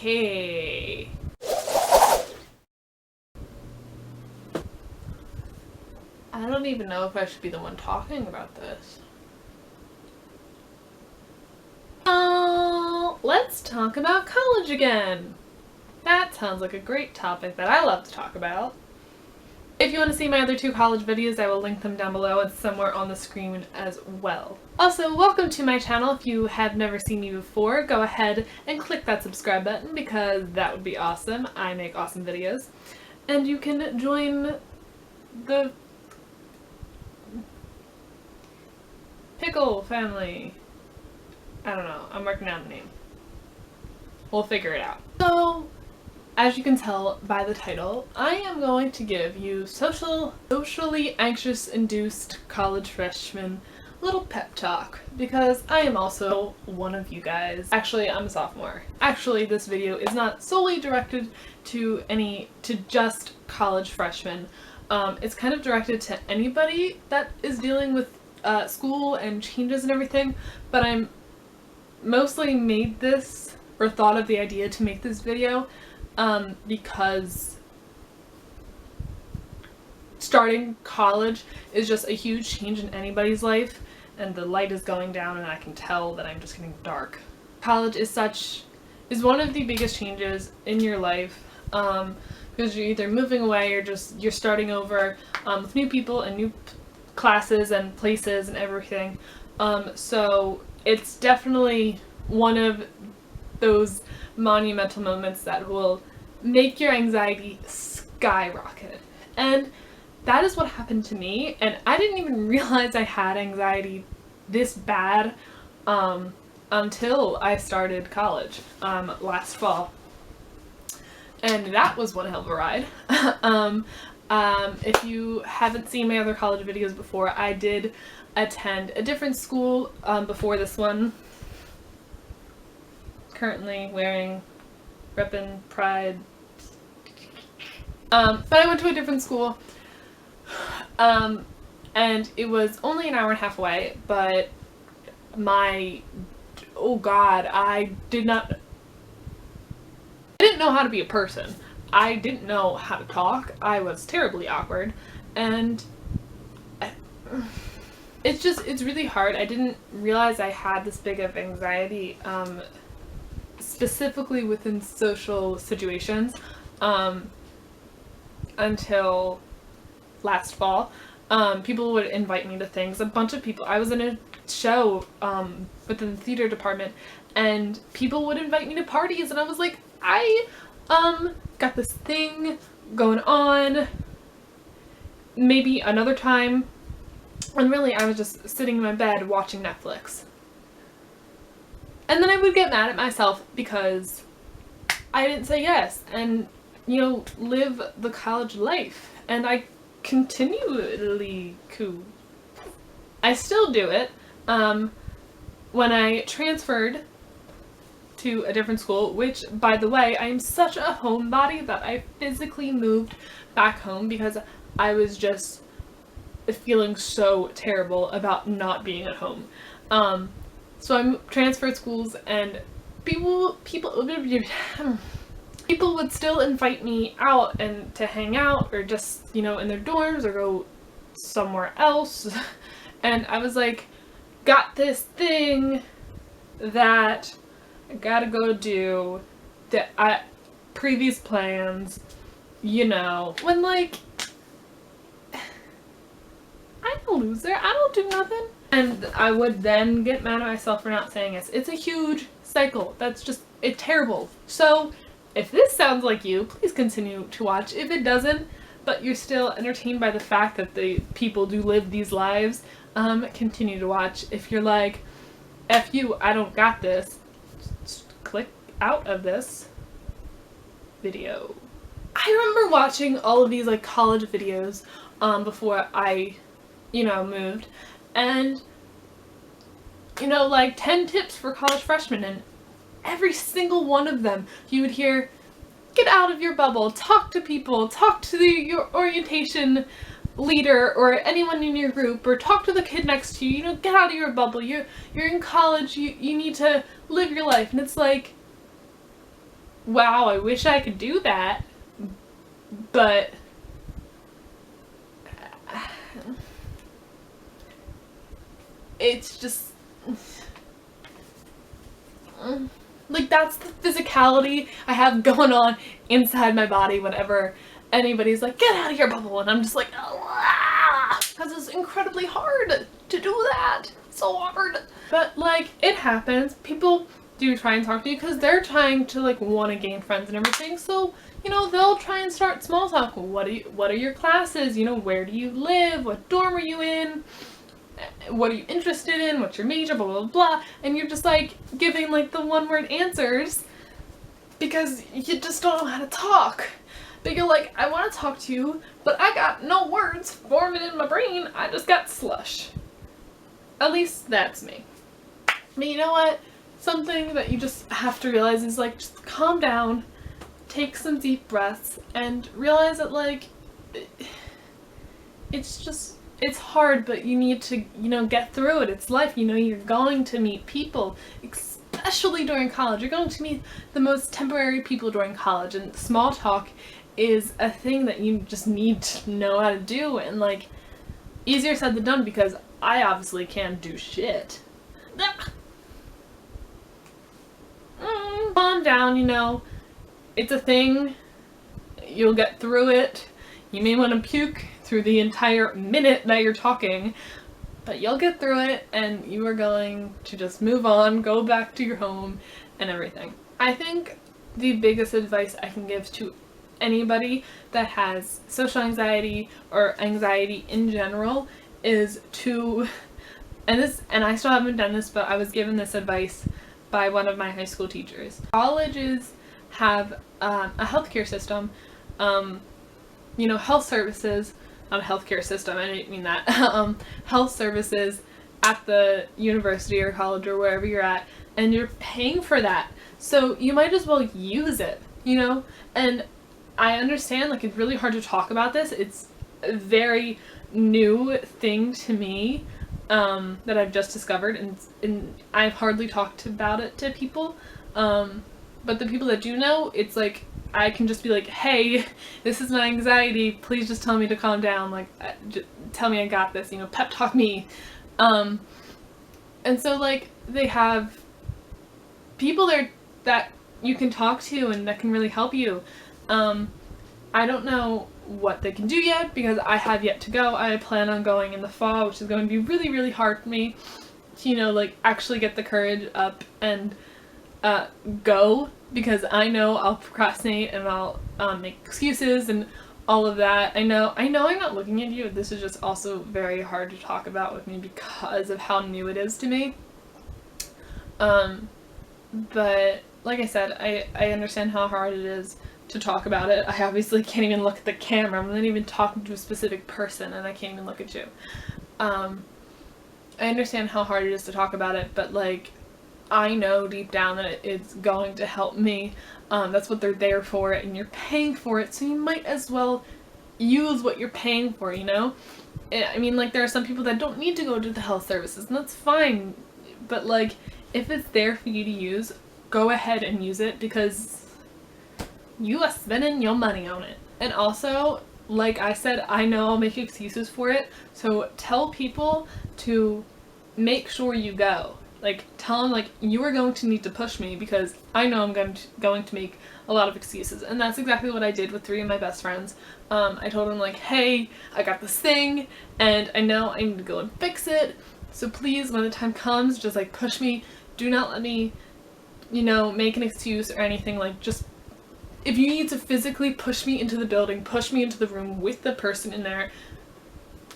Okay. I don't even know if I should be the one talking about this. Let's talk about college again. That sounds like a great topic that I love to talk about. If you want to see my other two college videos, I will link them down below and somewhere on the screen as well. Also, welcome to my channel. If you have never seen me before, go ahead and click that subscribe button because that would be awesome. I make awesome videos. And you can join the Pickle family. I don't know. I'm working on the name. We'll figure it out. So, as you can tell by the title, I am going to give you socially anxious-induced college freshman little pep talk because I am also one of you guys. Actually, I'm a sophomore. Actually, this video is not solely directed to just college freshmen. It's kind of directed to anybody that is dealing with school and changes and everything, but I'm mostly made this or thought of the idea to make this video because starting college is just a huge change in anybody's life, and the light is going down and I can tell that I'm just getting dark. College is one of the biggest changes in your life because you're either moving away or you're starting over with new people and new classes and places and everything. So it's definitely one of those monumental moments that will make your anxiety skyrocket. And that is what happened to me, and I didn't even realize I had anxiety this bad until I started college last fall. And that was one hell of a ride. If you haven't seen my other college videos before, I did attend a different school before this one. Currently wearing Reppin' Pride. But I went to a different school. And it was only an hour and a half away, but oh god, I didn't know how to be a person. I didn't know how to talk. I was terribly awkward, and it's really hard. I didn't realize I had this big of anxiety, specifically within social situations, until last fall. People would invite me to things. A bunch of people. I was in a show within the theater department, and people would invite me to parties, and I was like, I got this thing going on, maybe another time. And really, I was just sitting in my bed watching Netflix. And then I would get mad at myself because I didn't say yes and, live the college life. And I continually I still do it. When I transferred to a different school, which, by the way, I am such a homebody that I physically moved back home because I was just feeling so terrible about not being at home. So I transferred schools, and people would still invite me out and to hang out, or just, in their dorms, or go somewhere else. And I was like, got this thing that I gotta go do, that previous plans, when I'm a loser, I don't do nothing. And I would then get mad at myself for not saying yes. It's a huge cycle. It's terrible. So if this sounds like you, please continue to watch. If it doesn't, but you're still entertained by the fact that the people do live these lives, continue to watch. If you're like, F you, I don't got this, just click out of this video. I remember watching all of these college videos before I moved, and 10 tips for college freshmen, and every single one of them you would hear, get out of your bubble, talk to people, talk to your orientation leader or anyone in your group, or talk to the kid next to you, get out of your bubble, you're in college, you need to live your life. And it's like, wow, I wish I could do that, but it's just like that's the physicality I have going on inside my body whenever anybody's like, get out of your bubble, and I'm just like, because it's incredibly hard to do that. So hard. But like, it happens. People do try and talk to you because they're trying to like want to gain friends and everything. So, you know, they'll try and start small talk. What are your classes? You know, where do you live? What dorm are you in? What are you interested in? What's your major? Blah, blah, blah. And you're just like giving like the one-word answers because you just don't know how to talk. But you're like, I want to talk to you, but I got no words forming in my brain. I just got slush. At least that's me. But you know what? Something that you just have to realize is like, just calm down, take some deep breaths, and realize that like, it's hard, but you need to, you know, get through it. It's life. You know, you're going to meet people, especially during college. You're going to meet the most temporary people during college, and small talk is a thing that you just need to know how to do, and like, easier said than done because I obviously can't do shit. Calm down, you know, it's a thing. You'll get through it. You may want to puke through the entire minute that you're talking, but you'll get through it, and you are going to just move on, go back to your home, and everything. I think the biggest advice I can give to anybody that has social anxiety or anxiety in general is to, and I still haven't done this, but I was given this advice by one of my high school teachers. Colleges have a healthcare system, you know, health services, not a healthcare system, I didn't mean that, health services at the university or college or wherever you're at, and you're paying for that. So you might as well use it, you know? And I understand, like, it's really hard to talk about this. It's a very new thing to me that I've just discovered, and I've hardly talked about it to people. But the people that do know, it's like, I can just be like, hey, this is my anxiety, please just tell me to calm down, like, just tell me I got this, you know, pep talk me. And so, like, they have people there that you can talk to and that can really help you. I don't know what they can do yet because I have yet to go. I plan on going in the fall, which is going to be really, really hard for me to, you know, like, actually get the courage up and go, because I know I'll procrastinate and I'll make excuses and all of that. I know I'm not looking at you. This is just also very hard to talk about with me because of how new it is to me. But like I said, I understand how hard it is to talk about it. I obviously can't even look at the camera. I'm not even talking to a specific person and I can't even look at you. I understand how hard it is to talk about it, but like, I know deep down that it's going to help me. That's what they're there for, and you're paying for it, so you might as well use what you're paying for, you know? I mean, like, there are some people that don't need to go to the health services, and that's fine, but like, if it's there for you to use, go ahead and use it, because you are spending your money on it. And also, like I said, I know I'll make excuses for it, so tell people to make sure you go. Like, tell them, like, you are going to need to push me because I know I'm going to make a lot of excuses. And that's exactly what I did with 3 of my best friends. I told them, like, hey, I got this thing, and I know I need to go and fix it, so please, when the time comes, just, like, push me. Do not let me, you know, make an excuse or anything. Like, just, if you need to physically push me into the building, push me into the room with the person in there,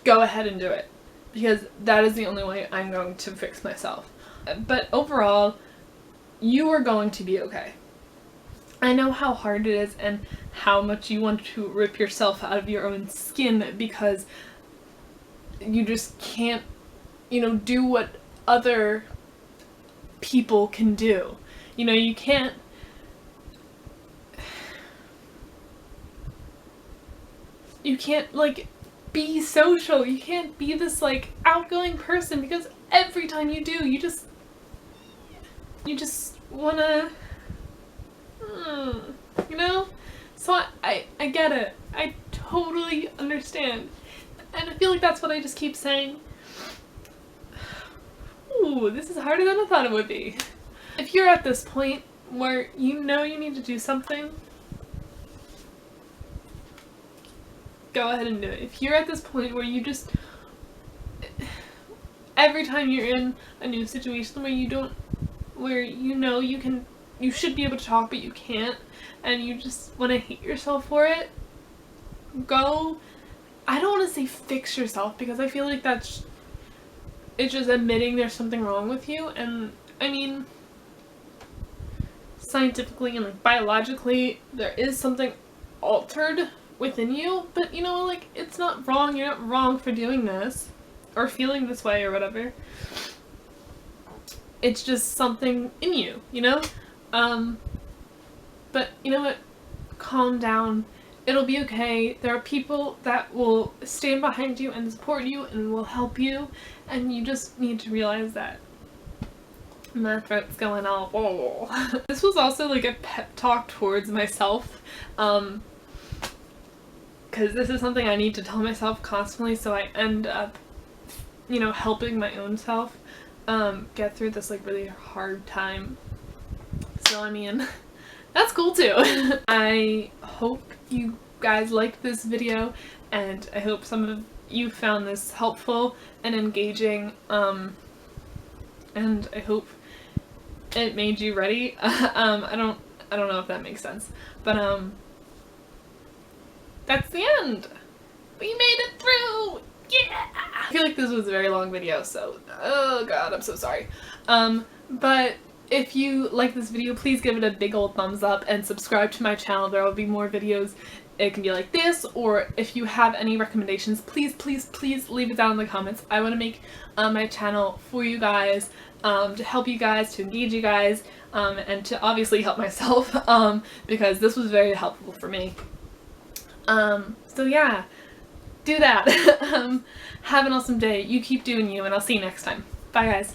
go ahead and do it. Because that is the only way I'm going to fix myself. But overall, you are going to be okay. I know how hard it is and how much you want to rip yourself out of your own skin because you just can't, you know, do what other people can do. You know, you can't like be social. You can't be this like outgoing person because every time you do, you just wanna you know? So I get it. I totally understand. And I feel like that's what I just keep saying. Ooh, this is harder than I thought it would be. If you're at this point where you know you need to do something, go ahead and do it. If you're at this point where you just, every time you're in a new situation where you know you should be able to talk but you can't, and you just want to hate yourself for it, go, I don't want to say fix yourself, because I feel like it's just admitting there's something wrong with you, and I mean, scientifically and like biologically, there is something altered within you, but you know, like, it's not wrong, you're not wrong for doing this, or feeling this way, or whatever. It's just something in you, you know? But you know what? Calm down. It'll be okay. There are people that will stand behind you and support you and will help you, and you just need to realize that. My throat's going all, oh. This was also like a pep talk towards myself, because this is something I need to tell myself constantly, so I end up, you know, helping my own self get through this like really hard time. So I mean, that's cool too. I hope you guys liked this video, and I hope some of you found this helpful and engaging, and I hope it made you ready. I don't know if that makes sense, but that's the end. We made it through. Yeah! I feel like this was a very long video, so oh god, I'm so sorry. But if you like this video, please give it a big old thumbs up and subscribe to my channel. There will be more videos. It can be like this, or if you have any recommendations, please, please, please leave it down in the comments. I want to make my channel for you guys, to help you guys, to engage you guys, and to obviously help myself, because this was very helpful for me. So yeah, do that. Have an awesome day. You keep doing you, and I'll see you next time. Bye guys.